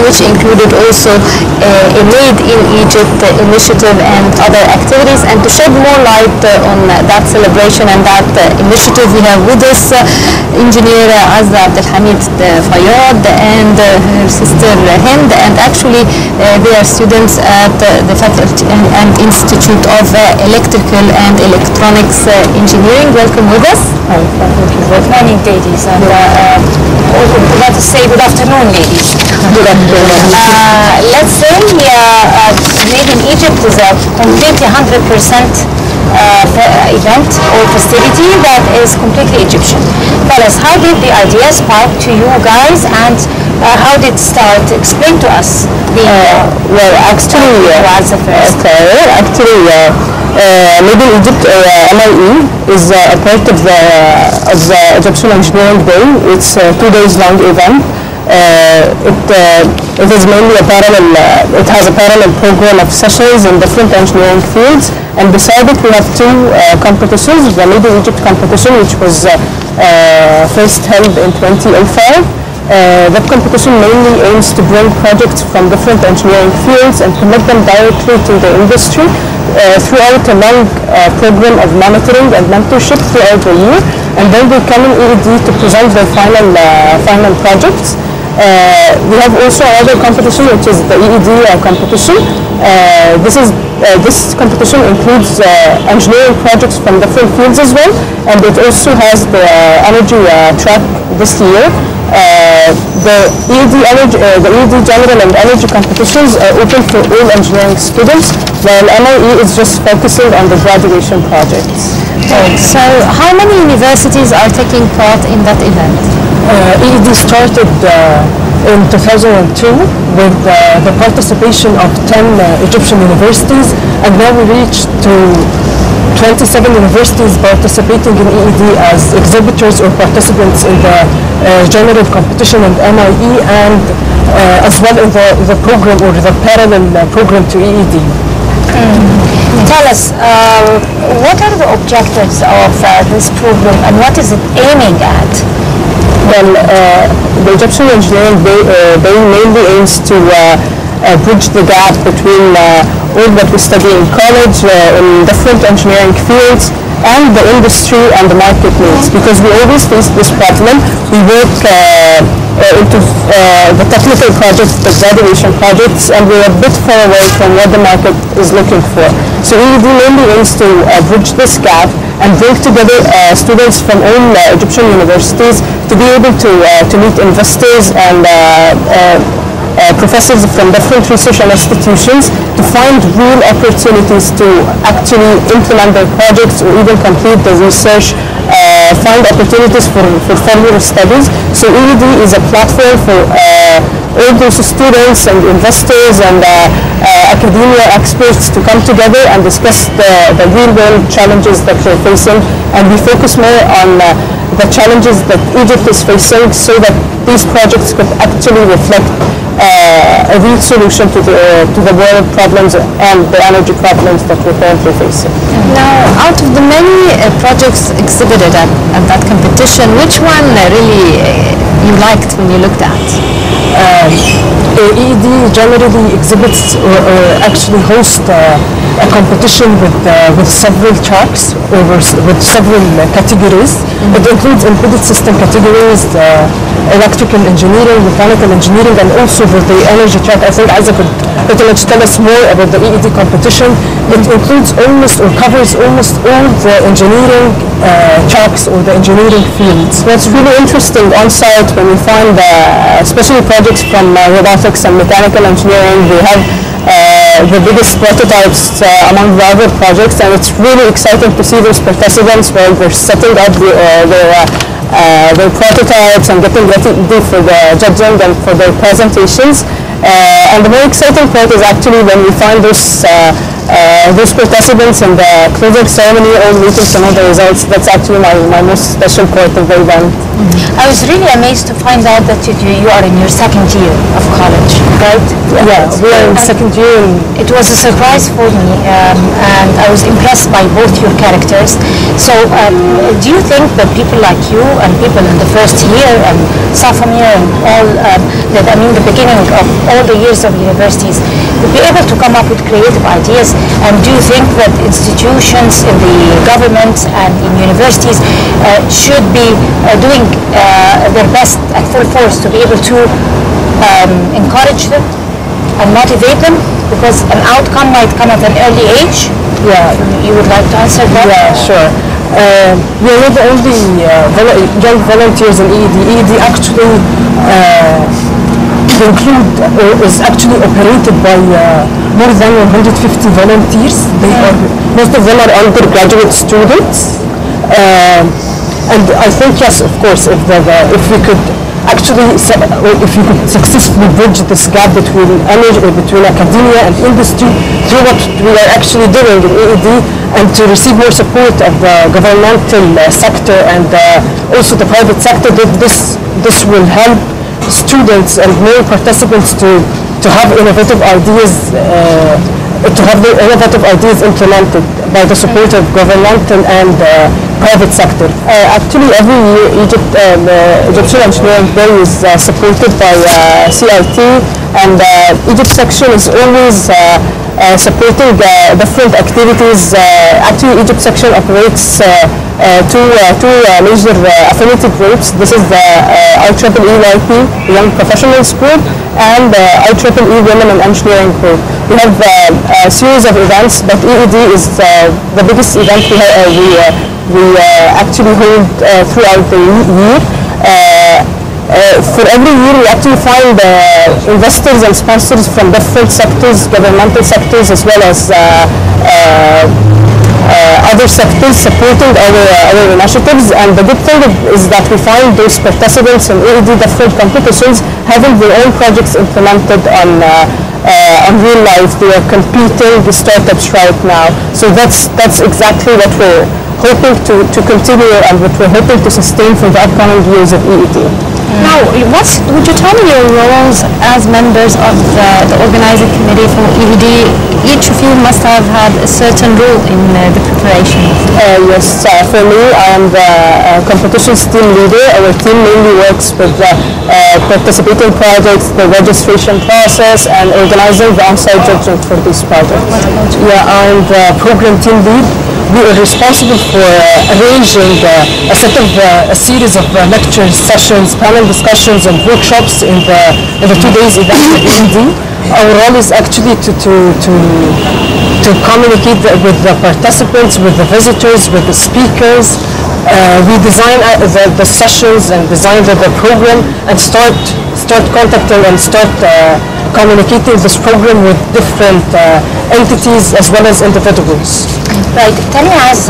which included also a Made in Egypt initiative and other activities. And to shed more light on that celebration and that initiative, we have with us engineer Azza Abdelhamid Fayyad and her sister Hind, and actually they are students at the Faculty and Institute of Electrical and Electronics Engineering. Welcome with us. Thank you. Good morning, ladies, and let us say good afternoon, ladies. Good afternoon. Let's say Made in Egypt is a completely 100% event or festivity that is completely Egyptian. Tell us, how did the idea spark to you guys, and how did it start? Explain to us. Well, actually, Made in Egypt, MIE, is a part of the Egyptian Engineering Day. It's a 2 days long event. It is mainly it has a parallel program of sessions in different engineering fields, and beside it we have two competitions. The Made in Egypt competition, which was first held in 2005. That competition mainly aims to bring projects from different engineering fields and connect them directly to the industry throughout a long program of monitoring and mentorship throughout the year, and then they come in EED to present their final projects. We have also another competition, which is the EED competition. This competition includes engineering projects from different fields as well, and it also has the energy track this year. The EED General and Energy competitions are open for all engineering students, while MIE is just focusing on the graduation projects. So how many universities are taking part in that event? EED started in 2002 with the participation of 10 Egyptian universities, and now we reached to 27 universities participating in EED as exhibitors or participants in the general competition and MIE, and as well in the program or the parallel program to EED. Tell us, what are the objectives of this program, and what is it aiming at? Well, the Egyptian Engineering Day mainly aims to bridge the gap between all that we study in college in different engineering fields and the industry and the market needs, because we always face this problem. We work into the technical projects, the graduation projects, and we're a bit far away from what the market is looking for. So EED mainly aims to bridge this gap and bring together students from all Egyptian universities to be able to meet investors and professors from different research institutions to find real opportunities to actually implement their projects or even complete the research, find opportunities for further studies. So EED is a platform for all those students and investors and academia experts to come together and discuss the real-world challenges that they're facing, and we focus more on the challenges that Egypt is facing, so that these projects could actually reflect a real solution to the world problems and the energy problems that we're currently facing. Now, out of the many projects exhibited at that competition, which one really you liked when you looked at? EED generally exhibits or actually hosts a competition with several tracks or with several categories. It includes embedded system categories, electrical engineering, mechanical engineering, and also for the energy track. I think Isaac could pretty much tell us more about the EED competition. It includes almost or covers almost all the engineering tracks or the engineering fields. What's really interesting on site when we find especially projects from robotics and mechanical engineering, we have the biggest prototypes among the other projects, and it's really exciting to see those participants while they're setting up their prototypes and getting ready for the judging and for their presentations. And the more exciting part is actually when we find those those participants in the closing ceremony, all meetings and all the results, that's actually my most special part of the event. I was really amazed to find out that you are in your second year of college, right? Yeah, we are in second year. It was a surprise for me, and I was impressed by both your characters. So, do you think that people like you and people in the first year and sophomore and all, the beginning of all the years of universities, would be able to come up with creative ideas? And do you think that institutions in the government and in universities should be doing their best at full force to be able to encourage them and motivate them, because an outcome might come at an early age? Yeah. You would like to answer that? Yeah, sure. We are not the only young volunteers in EED. EED actually is actually operated by more than 150 volunteers. Most of them are undergraduate students. And I think, yes, of course, if we could actually, if you could successfully bridge this gap between academia and industry through what we are actually doing in EED, and to receive more support of the governmental sector and also the private sector, this will help students and more participants to have innovative ideas. To have the innovative ideas implemented by the support of governmental and private sector. Actually, every year Egyptian Engineering Day is supported by CIT, and Egypt section is always supporting different activities. Actually, Egypt section operates two major affinity groups. This is the IEEE Young Professionals Group and IEEE Women in Engineering Group. We have a series of events, but EED is the biggest event we actually hold throughout the year. For every year, we actually find investors and sponsors from different sectors, governmental sectors, as well as other sectors supporting our initiatives. And the good thing is that we find those participants in EED different competitions having their own projects implemented on real life. They are competing with startups right now. So that's exactly what we're hoping to continue and what we're hoping to sustain for the upcoming years of EED. Now, would you tell me your roles as members of the organizing committee for EED? Each of you must have had a certain role in the preparation. Yes, for me, I am the competitions team leader. Our team mainly works with participating projects, the registration process, and organizing the on-site judgment for these projects. Yeah, I'm the program team lead. We are responsible for arranging a series of lecture sessions, panel discussions, and workshops in the 2 days event at EED. Our role is actually to communicate with the participants, with the visitors, with the speakers. We design the sessions and design the program, and start contacting and start communicating this program with different entities as well as individuals. Right. Tell me, as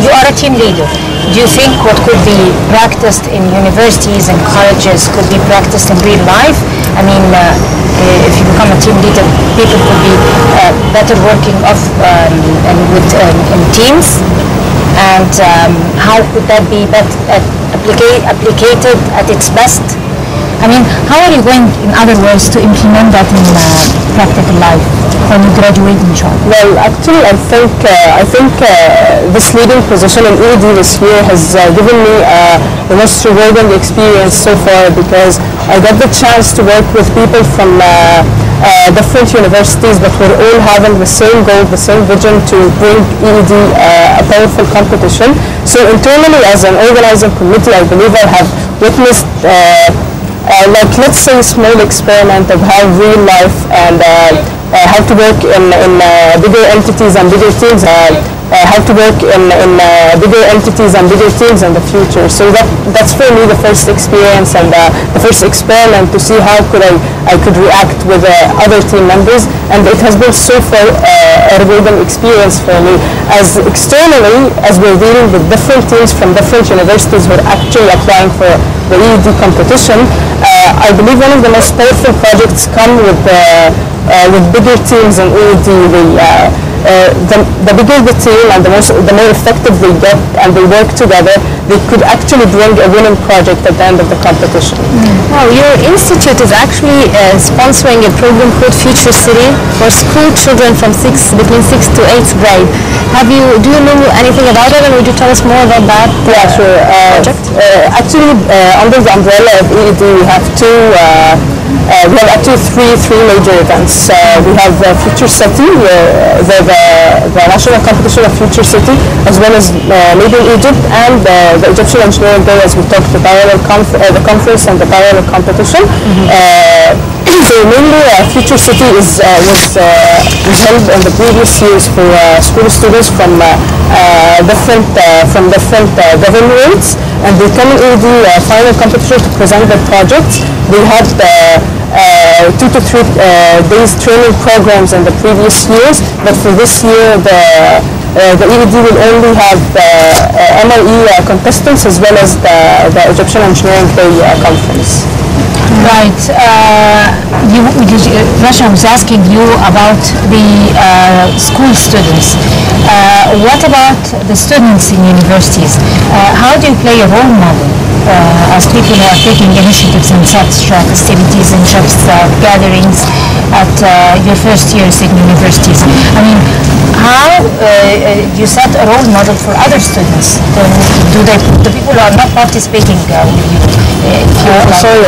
you are a team leader, do you think what could be practiced in universities and colleges could be practiced in real life? I mean, if you become a team leader, people could be better working in teams. And how could that be applicated at its best? I mean, how are you going, in other words, to implement that in practical life when you graduate in short? Well, actually, I think this leading position in EED this year has given me the most rewarding experience so far, because I got the chance to work with people from different universities, but we're all having the same goal, the same vision to bring EED a powerful competition. So internally, as an organizing committee, I believe I have witnessed like, let's say, a small experiment of how real life and how to work in bigger entities and bigger teams, how to work in bigger entities and bigger teams in the future. So that's for me the first experience and the first experiment to see how I could react with other team members, and it has been so far a rewarding experience for me. As externally, as we're dealing with different teams from different universities who are actually applying for the EED competition, I believe one of the most powerful projects come with bigger teams in EED. the bigger the team and the more effective they get and they work together, they could actually bring a winning project at the end of the competition. Well, your institute is actually sponsoring a program called Future City for school children from between 6th to 8th grade. Do you know anything about it, and would you tell us more about that project? Actually, under the umbrella of EED, we have we have actually three major events. We have Future City, the national competition of Future City, as well as Made in Egypt, and the Egyptian Engineering Day, as we talked, the conference and the parallel competition. So mainly, Future City was held in the previous years for school students from different governorates, and they come in EED final competition to present their projects. They had 2 to 3 days training programs in the previous years, but for this year the EED will only have MLE contestants as well as the Egyptian Engineering Day conference. Right. Rasha was asking you about the school students. What about the students in universities? How do you play a role model as people who are taking initiatives in such festivities and such gatherings at your first years in universities? I mean, how do you set a role model for other students? The people who are not participating with you? Sorry,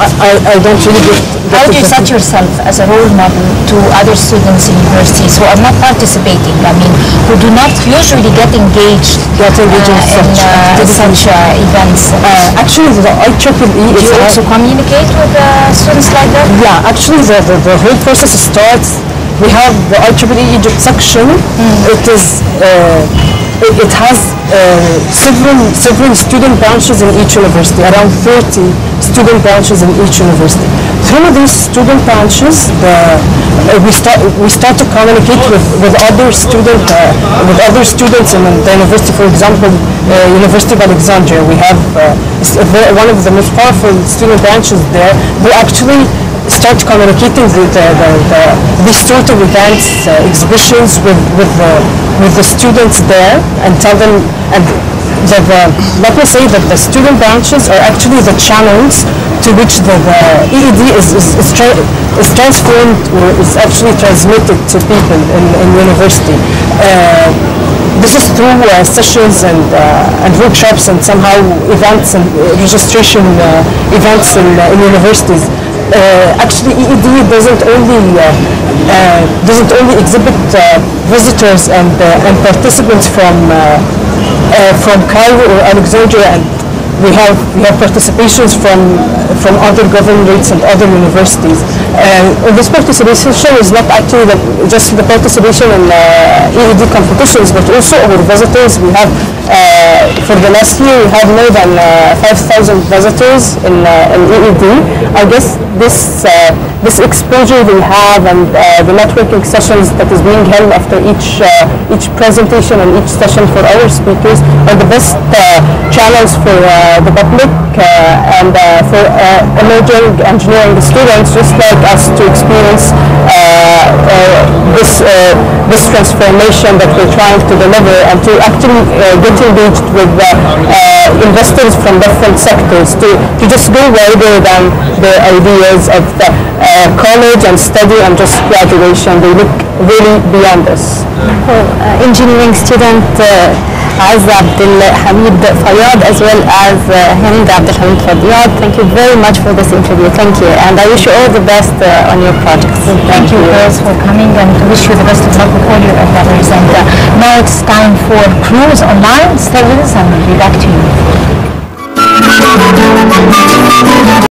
I don't really get. How do you set yourself as a role model to other students in universities who are not participating? I mean, who do not usually get engaged in such events? Actually, the IEEE is. Do you also communicate with students like that? Yeah, actually, the whole process starts. We have the IEEE Egypt section. It has several student branches in each university, around 30 student branches in each university. Through these student branches, we start to communicate with other students in the university. For example, University of Alexandria, we have one of the most powerful student branches there. We actually start communicating these sort of events, exhibitions with the students there, and tell them, and let me say that the student branches are actually the channels to which the EED is transformed, or is actually transmitted to people in university. This is through sessions and workshops and somehow events and registration events in universities. Actually, EED doesn't only exhibit visitors and participants from Cairo or Alexandria, and we have participations from other governorates and other universities. This participation is not actually just the participation in EED competitions, but also our visitors. We have for the last year we have more than 5,000 visitors in EED. I guess this exposure we have and the networking sessions that is being held after each presentation and each session for our speakers are the best channels for the public and for emerging engineering students just like us to experience this transformation that we're trying to deliver, and to actually get engaged with investors from different sectors to just go wider than the ideas of college and study and just graduation. They look really beyond this. Engineering student Azza Abdelhamid Fayyad as well as Hind Abdelhamid Fayyad, thank you very much for this interview. Thank you, and I wish you all the best on your projects. Thank you girls for coming, and wish you the best of luck with all your endeavors. And now it's time for Cruise Online. Stay with us and we'll be back to you.